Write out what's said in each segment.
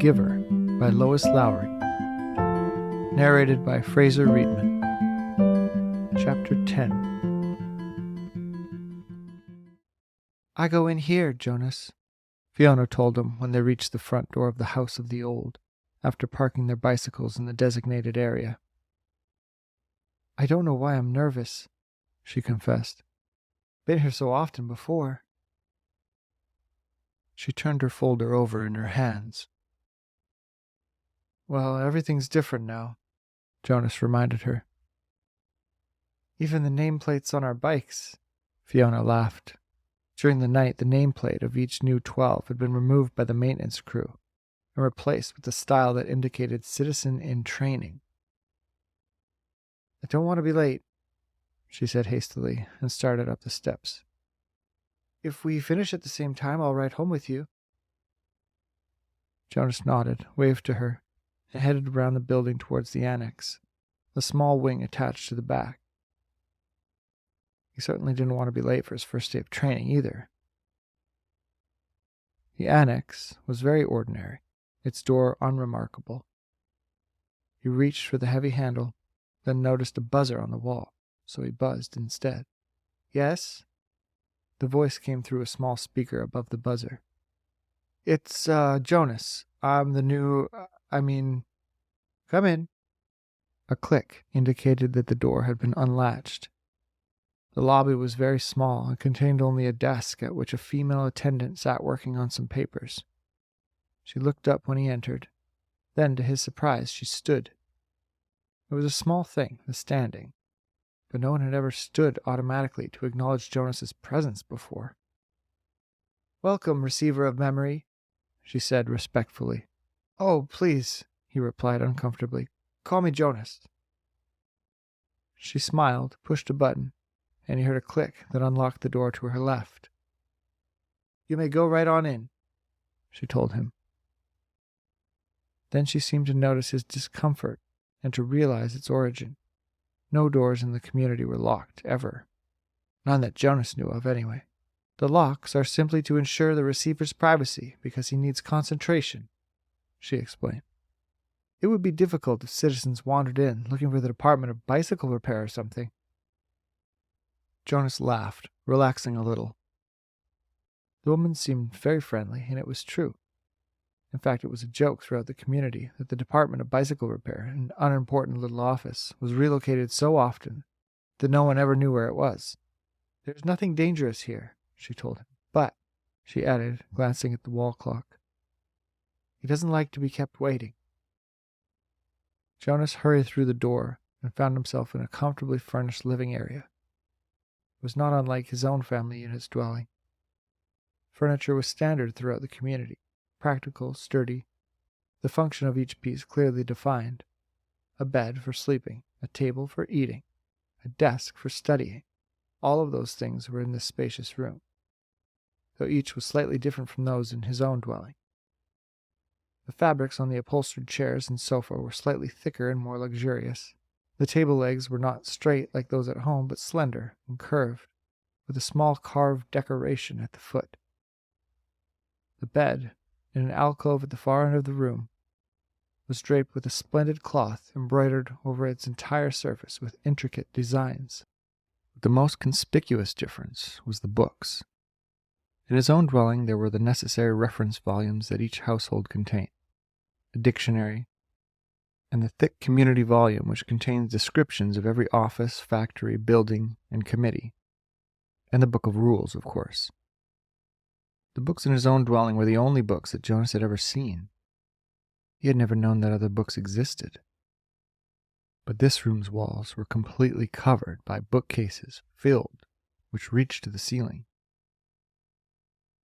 Giver by Lois Lowry. Narrated by Fraser Readman. Chapter 10. "I go in here, Jonas," Fiona told him when they reached the front door of the House of the Old, after parking their bicycles in the designated area. "I don't know why I'm nervous," she confessed. "Been here so often before." She turned her folder over in her hands. "Well, everything's different now," Jonas reminded her. "Even the nameplates on our bikes," Fiona laughed. During the night, the nameplate of each new 12 had been removed by the maintenance crew and replaced with the style that indicated Citizen in Training. "I don't want to be late," she said hastily and started up the steps. "If we finish at the same time, I'll ride home with you." Jonas nodded, waved to her, and headed around the building towards the annex, the small wing attached to the back. He certainly didn't want to be late for his first day of training either. The annex was very ordinary, its door unremarkable. He reached for the heavy handle, then noticed a buzzer on the wall, so he buzzed instead. "Yes?" The voice came through a small speaker above the buzzer. "It's, Jonas. I'm the new, come in." A click indicated that the door had been unlatched. The lobby was very small and contained only a desk at which a female attendant sat working on some papers. She looked up when he entered. Then, to his surprise, she stood. It was a small thing, the standing, but no one had ever stood automatically to acknowledge Jonas's presence before. "Welcome, receiver of memory," she said respectfully. "Oh, please," he replied uncomfortably. "Call me Jonas." She smiled, pushed a button, and he heard a click that unlocked the door to her left. "You may go right on in," she told him. Then she seemed to notice his discomfort and to realize its origin. No doors in the community were locked, ever. None that Jonas knew of, anyway. "The locks are simply to ensure the receiver's privacy because he needs concentration," she explained. "It would be difficult if citizens wandered in looking for the Department of Bicycle Repair or something." Jonas laughed, relaxing a little. The woman seemed very friendly, and it was true. In fact, it was a joke throughout the community that the Department of Bicycle Repair, an unimportant little office, was relocated so often that no one ever knew where it was. "There's nothing dangerous here," she told him. "But," she added, glancing at the wall clock, "he doesn't like to be kept waiting." Jonas hurried through the door and found himself in a comfortably furnished living area. It was not unlike his own family unit's dwelling. Furniture was standard throughout the community, practical, sturdy, the function of each piece clearly defined. A bed for sleeping, a table for eating, a desk for studying. All of those things were in this spacious room, though each was slightly different from those in his own dwelling. The fabrics on the upholstered chairs and sofa were slightly thicker and more luxurious. The table legs were not straight like those at home, but slender and curved, with a small carved decoration at the foot. The bed, in an alcove at the far end of the room, was draped with a splendid cloth embroidered over its entire surface with intricate designs. The most conspicuous difference was the books. In his own dwelling there were the necessary reference volumes that each household contained, a dictionary, and the thick community volume which contains descriptions of every office, factory, building, and committee, and the book of rules, of course. The books in his own dwelling were the only books that Jonas had ever seen. He had never known that other books existed. But this room's walls were completely covered by bookcases filled, which reached to the ceiling.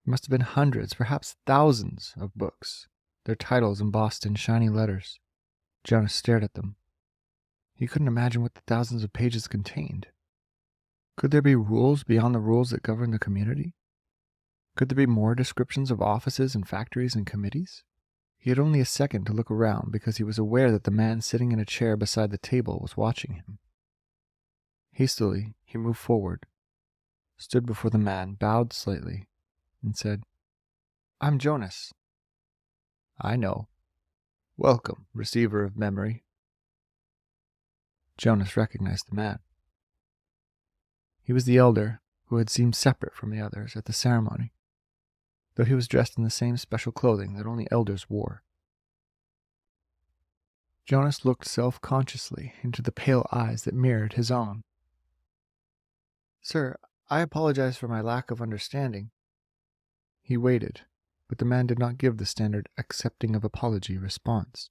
There must have been hundreds, perhaps thousands, of books, their titles embossed in shiny letters. Jonas stared at them. He couldn't imagine what the thousands of pages contained. Could there be rules beyond the rules that govern the community? Could there be more descriptions of offices and factories and committees? He had only a second to look around because he was aware that the man sitting in a chair beside the table was watching him. Hastily, he moved forward, stood before the man, bowed slightly, and said, "I'm Jonas." "I know," Welcome, receiver of memory. Jonas recognized the man. He was the elder who had seemed separate from the others at the ceremony, though he was dressed in the same special clothing that only elders wore. Jonas looked self-consciously into the pale eyes that mirrored his own. "Sir, I apologize for my lack of understanding." He waited, but the man did not give the standard accepting of apology response.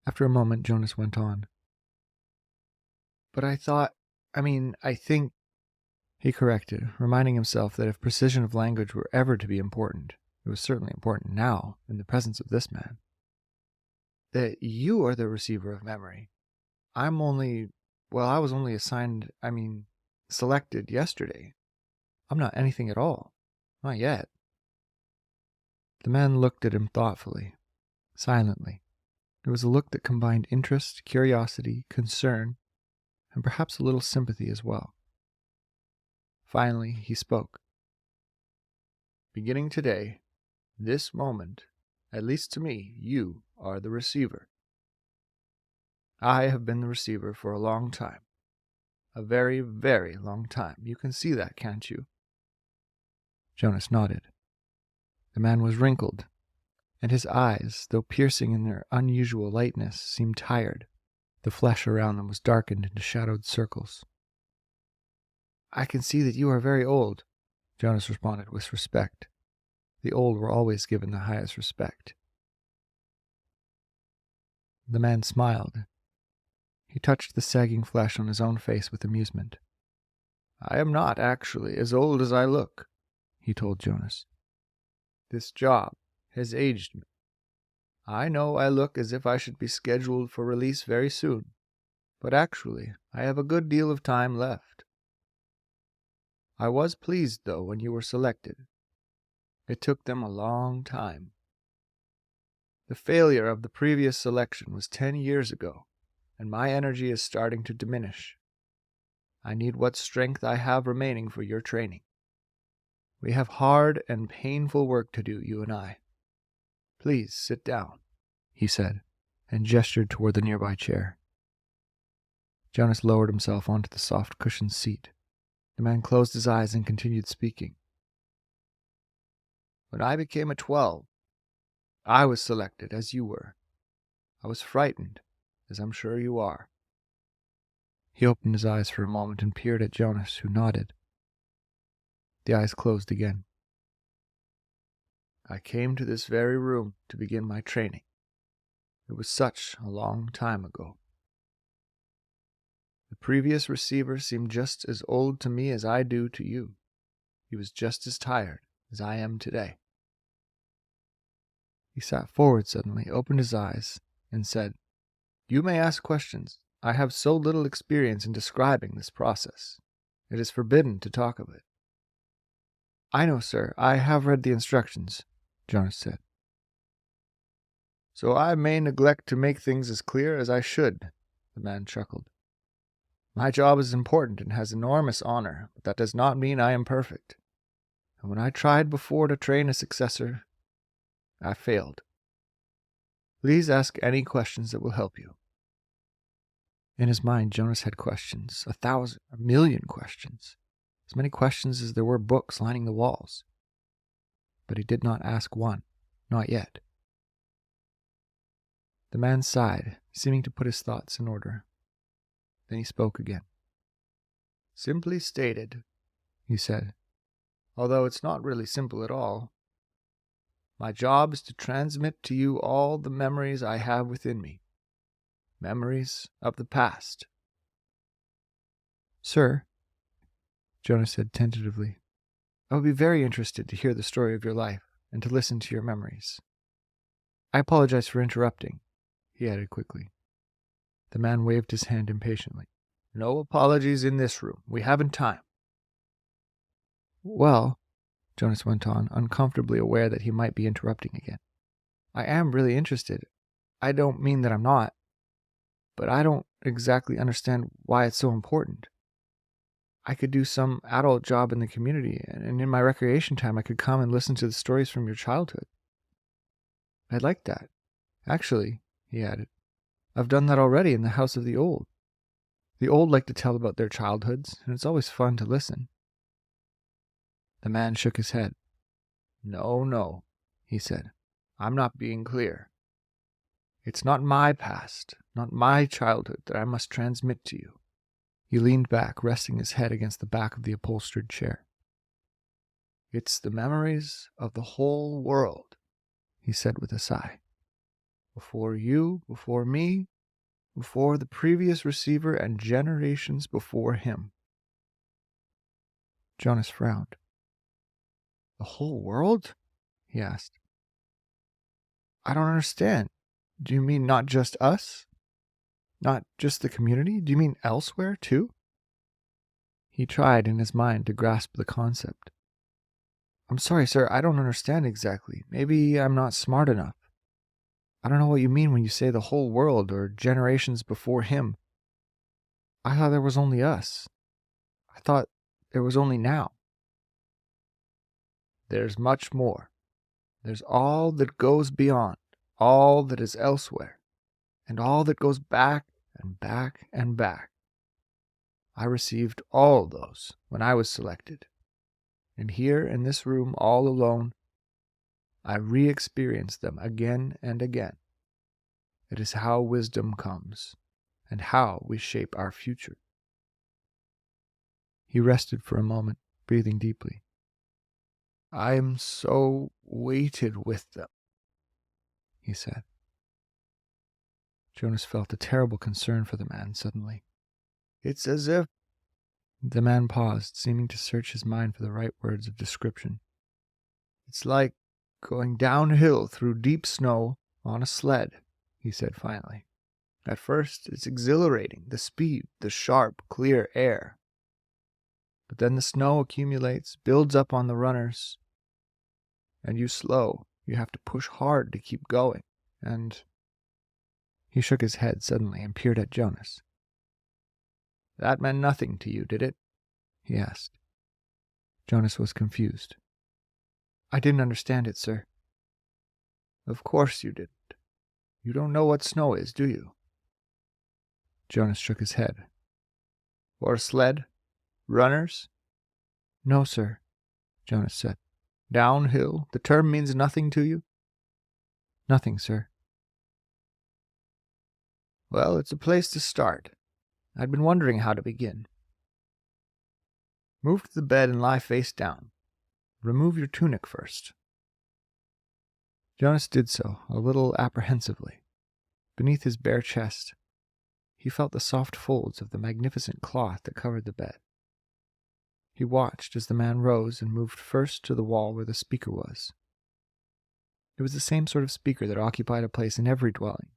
After a moment, Jonas went on. "But I think," he corrected, reminding himself that if precision of language were ever to be important, it was certainly important now, in the presence of this man, "that you are the receiver of memory. I was only selected yesterday. I'm not anything at all. Not yet." The man looked at him thoughtfully, silently. It was a look that combined interest, curiosity, concern, and perhaps a little sympathy as well. Finally, he spoke. "Beginning today, this moment, at least to me, you are the receiver. I have been the receiver for a long time. A very, very long time. You can see that, can't you?" Jonas nodded. The man was wrinkled, and his eyes, though piercing in their unusual lightness, seemed tired. The flesh around them was darkened into shadowed circles. "I can see that you are very old," Jonas responded with respect. The old were always given the highest respect. The man smiled. He touched the sagging flesh on his own face with amusement. "I am not, actually, as old as I look," he told Jonas. "This job has aged me. I know I look as if I should be scheduled for release very soon, but actually I have a good deal of time left. I was pleased, though, when you were selected. It took them a long time. The failure of the previous selection was 10 years ago, and my energy is starting to diminish. I need what strength I have remaining for your training. We have hard and painful work to do, you and I. Please sit down," he said, and gestured toward the nearby chair. Jonas lowered himself onto the soft cushioned seat. The man closed his eyes and continued speaking. "When I became a 12, I was selected, as you were. I was frightened, as I'm sure you are." He opened his eyes for a moment and peered at Jonas, who nodded. The eyes closed again. "I came to this very room to begin my training. It was such a long time ago. The previous receiver seemed just as old to me as I do to you. He was just as tired as I am today." He sat forward suddenly, opened his eyes, and said, "You may ask questions. I have so little experience in describing this process. It is forbidden to talk of it." "I know, sir. I have read the instructions," Jonas said. "So I may neglect to make things as clear as I should," the man chuckled. "My job is important and has enormous honor, but that does not mean I am perfect. And when I tried before to train a successor, I failed. Please ask any questions that will help you." In his mind, Jonas had questions, 1,000, 1,000,000 questions, as many questions as there were books lining the walls. But he did not ask one, not yet. The man sighed, seeming to put his thoughts in order. Then he spoke again. "Simply stated," he said, "although it's not really simple at all, my job is to transmit to you all the memories I have within me. Memories of the past." "Sir," Jonas said tentatively, "I would be very interested to hear the story of your life and to listen to your memories. I apologize for interrupting," he added quickly. The man waved his hand impatiently. "No apologies in this room. We haven't time." "Well," Jonas went on, uncomfortably aware that he might be interrupting again, "I am really interested. I don't mean that I'm not. But I don't exactly understand why it's so important. I could do some adult job in the community, and in my recreation time I could come and listen to the stories from your childhood. I'd like that. Actually, he added. "I've done that already in the house of the old. The old like to tell about their childhoods, and it's always fun to listen." The man shook his head. "No, no," he said. "I'm not being clear. It's not my past, not my childhood that I must transmit to you." He leaned back, resting his head against the back of the upholstered chair. "It's the memories of the whole world," he said with a sigh. "Before you, before me, before the previous receiver, and generations before him." Jonas frowned. "The whole world?" he asked. "I don't understand. Do you mean not just us? Not just the community? Do you mean elsewhere, too?" He tried in his mind to grasp the concept. "I'm sorry, sir, I don't understand exactly. Maybe I'm not smart enough. I don't know what you mean when you say the whole world or generations before him. I thought there was only us. I thought there was only now." "There's much more. There's all that goes beyond, all that is elsewhere, and all that goes back and back and back. I received all those when I was selected, and here in this room all alone, I re-experience them again and again. It is how wisdom comes, and how we shape our future." He rested for a moment, breathing deeply. "I'm so weighted with them," he said. Jonas felt a terrible concern for the man suddenly. "It's as if—" The man paused, seeming to search his mind for the right words of description. "It's like going downhill through deep snow on a sled," he said finally. "At first it's exhilarating, the speed, the sharp, clear air. But then the snow accumulates, builds up on the runners, and you slow. You have to push hard to keep going, and—" He shook his head suddenly and peered at Jonas. "That meant nothing to you, did it?" he asked. Jonas was confused. "I didn't understand it, sir." "Of course you didn't. You don't know what snow is, do you?" Jonas shook his head. "Or a sled? Runners?" "No, sir," Jonas said. "Downhill? The term means nothing to you?" "Nothing, sir." "Well, it's a place to start. I'd been wondering how to begin. Move to the bed and lie face down. Remove your tunic first." Jonas did so, a little apprehensively. Beneath his bare chest, he felt the soft folds of the magnificent cloth that covered the bed. He watched as the man rose and moved first to the wall where the speaker was. It was the same sort of speaker that occupied a place in every dwelling,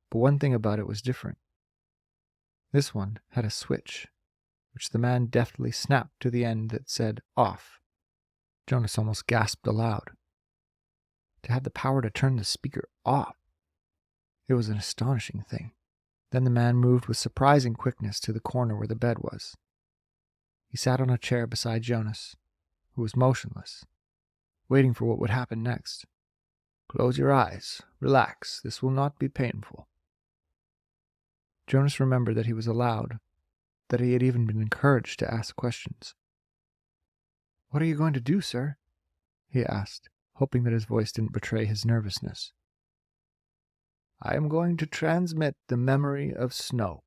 but one thing about it was different. This one had a switch, which the man deftly snapped to the end that said "off." Jonas almost gasped aloud. To have the power to turn the speaker off! It was an astonishing thing. Then the man moved with surprising quickness to the corner where the bed was. He sat on a chair beside Jonas, who was motionless, waiting for what would happen next. "Close your eyes. Relax. This will not be painful." Jonas remembered that he was allowed, that he had even been encouraged to ask questions. "What are you going to do, sir?" he asked, hoping that his voice didn't betray his nervousness. "I am going to transmit the memory of snow,"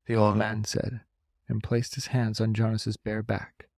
the old man said, and placed his hands on Jonas's bare back.